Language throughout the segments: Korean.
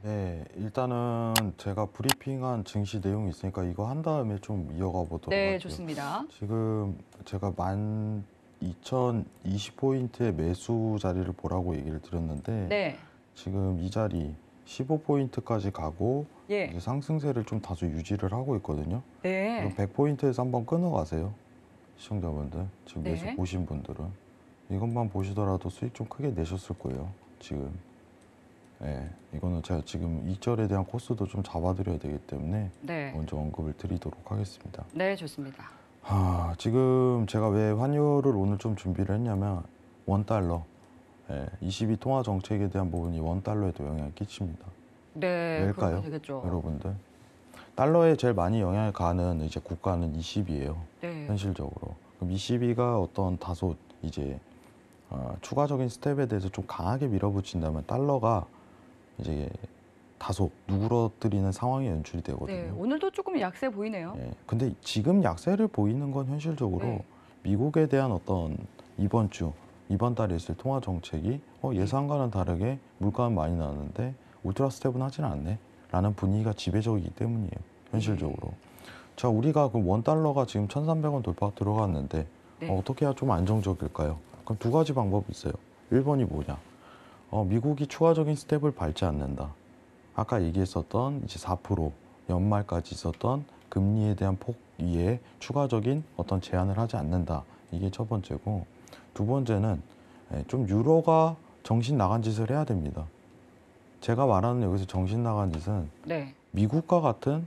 네, 일단은 제가 브리핑한 증시 내용이 있으니까 이거 한 다음에 좀 이어가 보도록 네, 할게요. 좋습니다. 지금 제가 12,020포인트의 매수 자리를 보라고 얘기를 드렸는데 네. 지금 이 자리 15포인트까지 가고 예. 이제 상승세를 좀 다소 유지를 하고 있거든요. 이건 네. 100포인트에서 한번 끊어가세요. 시청자분들, 지금 매수 네. 보신 분들은 이것만 보시더라도 수익 좀 크게 내셨을 거예요. 지금. 예, 이거는 제가 지금 이절에 대한 코스도 좀 잡아드려야 되기 때문에 네. 먼저 언급을 드리도록 하겠습니다. 네, 좋습니다. 지금 제가 왜 환율을 오늘 좀 준비를 했냐면 원달러, 22 통화 정책에 대한 부분이 원달러에도 영향을 끼칩니다. 네, 그렇게 왜일까요, 되겠죠. 여러분들? 달러에 제일 많이 영향을 가는 이제 국가는 20이에요. 네. 현실적으로. 그럼 22가 어떤 다소 이제 추가적인 스텝에 대해서 좀 강하게 밀어붙인다면 달러가 이제 다소 누그러뜨리는 상황이 연출이 네, 되거든요. 오늘도 조금 약세 보이네요. 예, 근데 지금 약세를 보이는 건 현실적으로 네. 미국에 대한 어떤 이번 달에 있을 통화 정책이 예. 예상과는 다르게 물가는 많이 나왔는데 울트라 스텝은 하진 않네 라는 분위기가 지배적이기 때문이에요. 현실적으로. 예. 자, 우리가 그 원달러가 지금 1,300원 돌파 들어갔는데 네. 어떻게 해야 좀 안정적일까요? 그럼 두 가지 방법이 있어요. 1번이 뭐냐? 미국이 추가적인 스텝을 밟지 않는다. 아까 얘기했었던 이제 4% 연말까지 있었던 금리에 대한 폭 위에 추가적인 어떤 제한을 하지 않는다. 이게 첫 번째고, 두 번째는 좀 유로가 정신 나간 짓을 해야 됩니다. 제가 말하는 여기서 정신 나간 짓은 네. 미국과 같은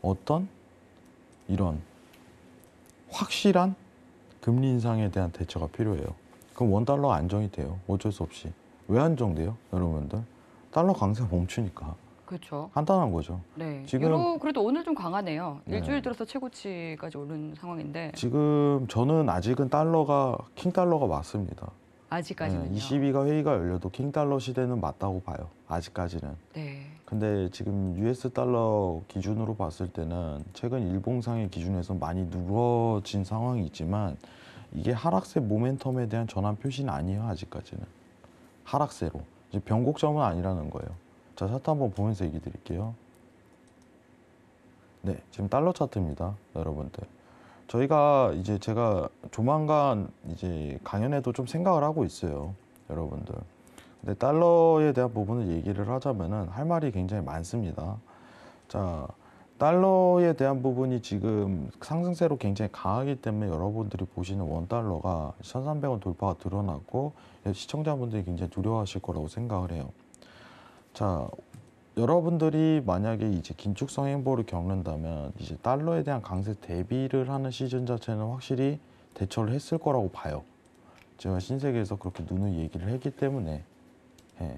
어떤 이런 확실한 금리 인상에 대한 대처가 필요해요. 그럼 원달러가 안정이 돼요. 어쩔 수 없이. 왜 안정돼요, 여러분들? 달러 강세가 멈추니까. 그렇죠. 간단한 거죠. 네. 지금 유로 그래도 오늘 좀 강하네요. 네, 일주일 들어서 최고치까지 오른 상황인데 지금 저는 아직은 킹 달러가 맞습니다. 아직까지는요. 22가 회의가 열려도 킹 달러 시대는 맞다고 봐요. 아직까지는. 네. 근데 지금 US 달러 기준으로 봤을 때는 최근 일봉상의 기준에서 많이 누그러진 상황이 있지만 이게 하락세 모멘텀에 대한 전환 표시는 아니에요. 아직까지는. 하락세로. 이제 변곡점은 아니라는 거예요. 자, 차트 한번 보면서 얘기 드릴게요. 네, 지금 달러 차트입니다, 여러분들. 저희가 이제 제가 조만간 이제 강연에도 좀 생각을 하고 있어요, 여러분들. 근데 달러에 대한 부분을 얘기를 하자면은 할 말이 굉장히 많습니다. 자, 달러에 대한 부분이 지금 상승세로 굉장히 강하기 때문에 여러분들이 보시는 원달러가 1,300원 돌파가 드러났고 시청자분들이 굉장히 두려워하실 거라고 생각을 해요. 자, 여러분들이 만약에 이제 긴축성 행보를 겪는다면 이제 달러에 대한 강세 대비를 하는 시즌 자체는 확실히 대처를 했을 거라고 봐요. 제가 신세계에서 그렇게 누누이 얘기를 했기 때문에. 예.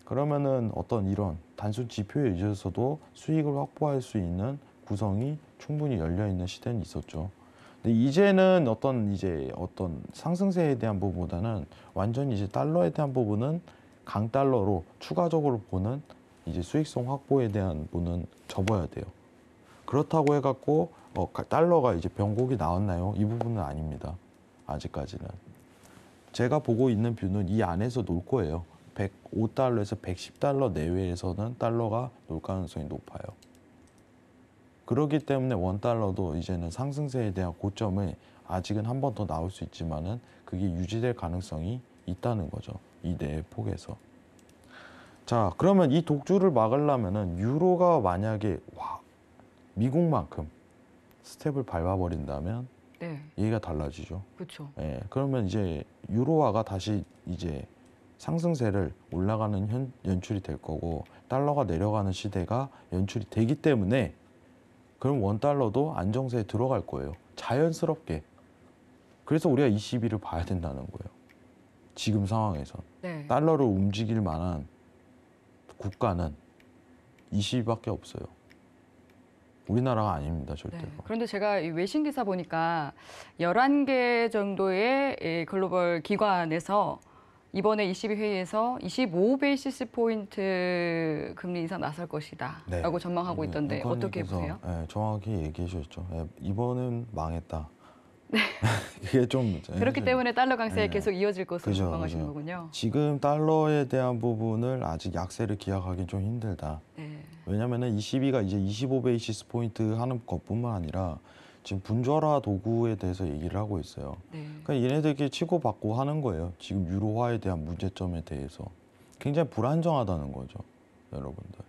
그러면은 어떤 이런 단순 지표에 의해서도 수익을 확보할 수 있는 구성이 충분히 열려 있는 시대는 있었죠. 근데 이제는 어떤 상승세에 대한 부분보다는 완전히 이제 달러에 대한 부분은 강달러로 추가적으로 보는 이제 수익성 확보에 대한 부분은 접어야 돼요. 그렇다고 해갖고 달러가 이제 변곡이 나왔나요? 이 부분은 아닙니다. 아직까지는. 제가 보고 있는 뷰는 이 안에서 놀 거예요. 105달러에서 110달러 내외에서는 달러가 놀 가능성이 높아요. 그렇기 때문에 원달러도 이제는 상승세에 대한 고점을 아직은 한 번 더 나올 수 있지만은 그게 유지될 가능성이 있다는 거죠. 이 내 폭에서. 자, 그러면 이 독주를 막으려면은 유로가 만약에 미국만큼 스텝을 밟아버린다면 네. 얘기가 달라지죠. 그렇죠. 그러면 이제 유로화가 다시 이제 상승세를 올라가는 연출이 될 거고 달러가 내려가는 시대가 연출이 되기 때문에 그럼 원달러도 안정세에 들어갈 거예요. 자연스럽게. 그래서 우리가 22를 봐야 된다는 거예요. 지금 상황에서. 네. 달러를 움직일 만한 국가는 20밖에 없어요. 우리나라가 아닙니다, 절대로. 네. 그런데 제가 이 외신 기사 보니까 11개 정도의 이 글로벌 기관에서 이번에 22회의에서 25베이시스 포인트 금리 인상 나설 것이다 네. 라고 전망하고 있던데 어떻게 앵커님께서 보세요? 정확히 얘기해 주셨죠. 이번은 망했다. 그게 좀 그렇기 때문에 달러 강세 네. 계속 이어질 것으로 그죠, 전망하시는 그죠. 거군요. 지금 달러에 대한 부분을 아직 약세를 기약하기 좀 힘들다. 네. 왜냐면은 ECB가 이제 25베이시스 포인트 하는 것뿐만 아니라 지금 분절화 도구에 대해서 얘기를 하고 있어요. 네. 그러니까 얘네들끼리 치고받고 하는 거예요. 지금 유로화에 대한 문제점에 대해서 굉장히 불안정하다는 거죠, 여러분들.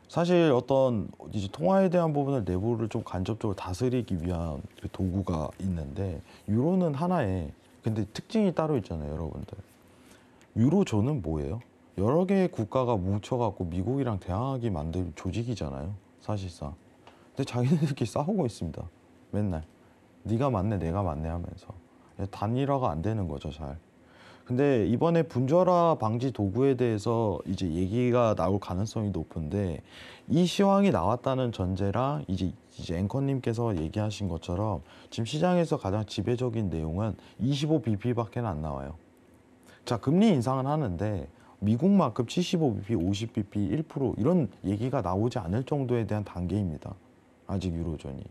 사실 어떤 이제 통화에 대한 부분을 내부를 좀 간접적으로 다스리기 위한 그 도구가 있는데 유로는 하나의 근데 특징이 따로 있잖아요, 여러분들. 유로존은 뭐예요? 여러 개의 국가가 뭉쳐갖고 미국이랑 대항하게 만든 조직이잖아요, 사실상. 근데 자기네들끼리 싸우고 있습니다, 맨날. 네가 맞네, 내가 맞네 하면서. 단일화가 안 되는 거죠, 잘. 근데 이번에 분절화 방지 도구에 대해서 이제 얘기가 나올 가능성이 높은데 이 시황이 나왔다는 전제랑 이제 앵커님께서 얘기하신 것처럼 지금 시장에서 가장 지배적인 내용은 25bp밖에 안 나와요. 자, 금리 인상은 하는데 미국만큼 75bp, 50bp, 1% 이런 얘기가 나오지 않을 정도에 대한 단계입니다. 아직 유로존이.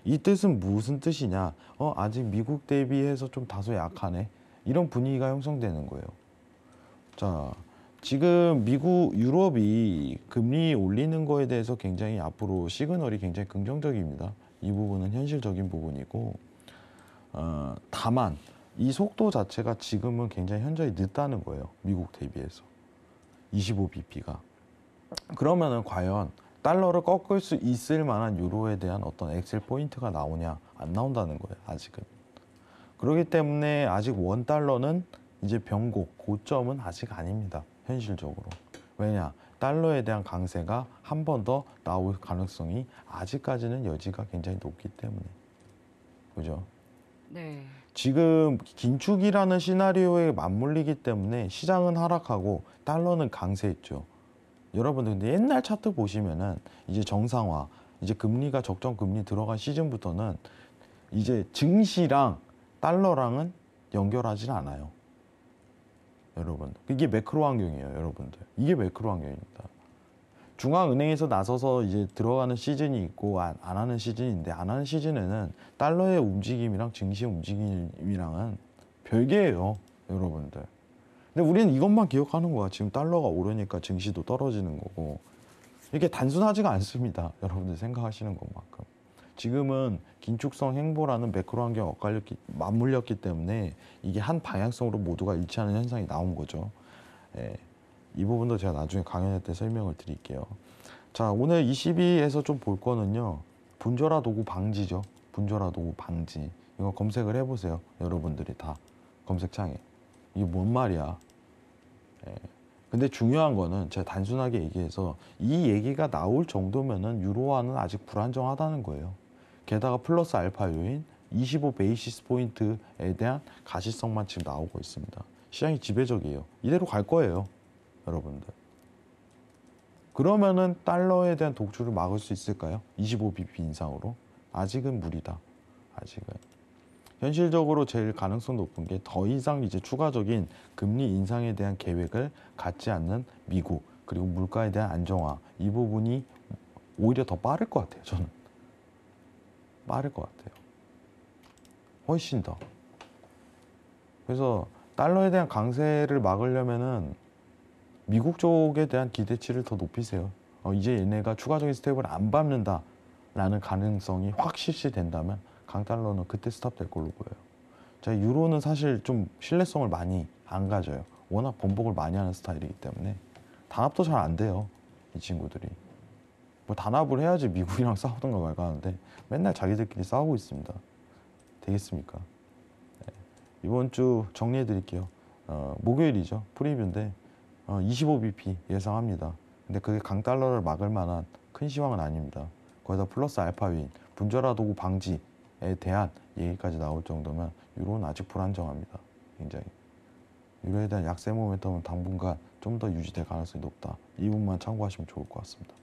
이 뜻은 무슨 뜻이냐? 아직 미국 대비해서 좀 다소 약하네. 이런 분위기가 형성되는 거예요. 자, 지금 미국, 유럽이 금리 올리는 거에 대해서 굉장히 앞으로 시그널이 굉장히 긍정적입니다. 이 부분은 현실적인 부분이고, 다만 이 속도 자체가 지금은 굉장히 현저히 늦다는 거예요. 미국 대비해서. 25bp가. 그러면은 과연 달러를 꺾을 수 있을 만한 유로에 대한 어떤 엑셀 포인트가 나오냐? 안 나온다는 거예요, 아직은. 그렇기 때문에 아직 원 달러는 이제 변곡, 고점은 아직 아닙니다. 현실적으로. 왜냐? 달러에 대한 강세가 한 번 더 나올 가능성이 아직까지는 여지가 굉장히 높기 때문에. 그죠? 네. 지금 긴축이라는 시나리오에 맞물리기 때문에 시장은 하락하고 달러는 강세했죠. 여러분들 근데 옛날 차트 보시면은 이제 정상화, 이제 금리가 적정 금리 들어간 시즌부터는 이제 증시랑 달러랑은 연결하진 않아요, 여러분. 이게 매크로 환경이에요, 여러분들. 이게 매크로 환경입니다. 중앙은행에서 나서서 이제 들어가는 시즌이 있고 안 하는 시즌인데 안 하는 시즌에는 달러의 움직임이랑 증시의 움직임이랑은 별개예요, 여러분들. 근데 우리는 이것만 기억하는 거야. 지금 달러가 오르니까 증시도 떨어지는 거고. 이게 단순하지가 않습니다, 여러분들 생각하시는 것만큼. 지금은 긴축성 행보라는 매크로 환경 맞물렸기 때문에 이게 한 방향성으로 모두가 일치하는 현상이 나온 거죠. 예, 이 부분도 제가 나중에 강연회 때 설명을 드릴게요. 자, 오늘 22에서 좀 볼 거는요, 분절화 도구 방지죠. 분절화 도구 방지. 이거 검색을 해보세요, 여러분들이 다 검색창에. 이게 뭔 말이야? 예. 근데 중요한 거는 제가 단순하게 얘기해서 이 얘기가 나올 정도면은 유로화는 아직 불안정하다는 거예요. 게다가 플러스 알파 요인 25 베이시스 포인트에 대한 가시성만 지금 나오고 있습니다. 시장이 지배적이에요. 이대로 갈 거예요, 여러분들. 그러면은 달러에 대한 독주를 막을 수 있을까요? 25bp 인상으로? 아직은 무리다. 아직은. 현실적으로 제일 가능성 높은 게 더 이상 이제 추가적인 금리 인상에 대한 계획을 갖지 않는 미국, 그리고 물가에 대한 안정화, 이 부분이 오히려 더 빠를 것 같아요, 저는. 빠를 것 같아요. 훨씬 더. 그래서 달러에 대한 강세를 막으려면은 미국 쪽에 대한 기대치를 더 높이세요. 이제 얘네가 추가적인 스텝을 안 밟는다라는 가능성이 확 실시된다면 강달러는 그때 스탑될 걸로 보여요. 자, 유로는 사실 좀 신뢰성을 많이 안 가져요. 워낙 번복을 많이 하는 스타일이기 때문에 단합도 잘 안 돼요, 이 친구들이. 뭐 단합을 해야지 미국이랑 싸우던가 말까 하는데 맨날 자기들끼리 싸우고 있습니다. 되겠습니까? 네. 이번 주 정리해 드릴게요. 목요일이죠. 프리뷰인데 25bp 예상합니다. 근데 그게 강달러를 막을 만한 큰 시황은 아닙니다. 거기다 플러스 알파윈, 분절화 도구 방지에 대한 얘기까지 나올 정도면 유로는 아직 불안정합니다. 굉장히. 유로에 대한 약세 모멘텀은 당분간 좀 더 유지될 가능성이 높다. 이 부분만 참고하시면 좋을 것 같습니다.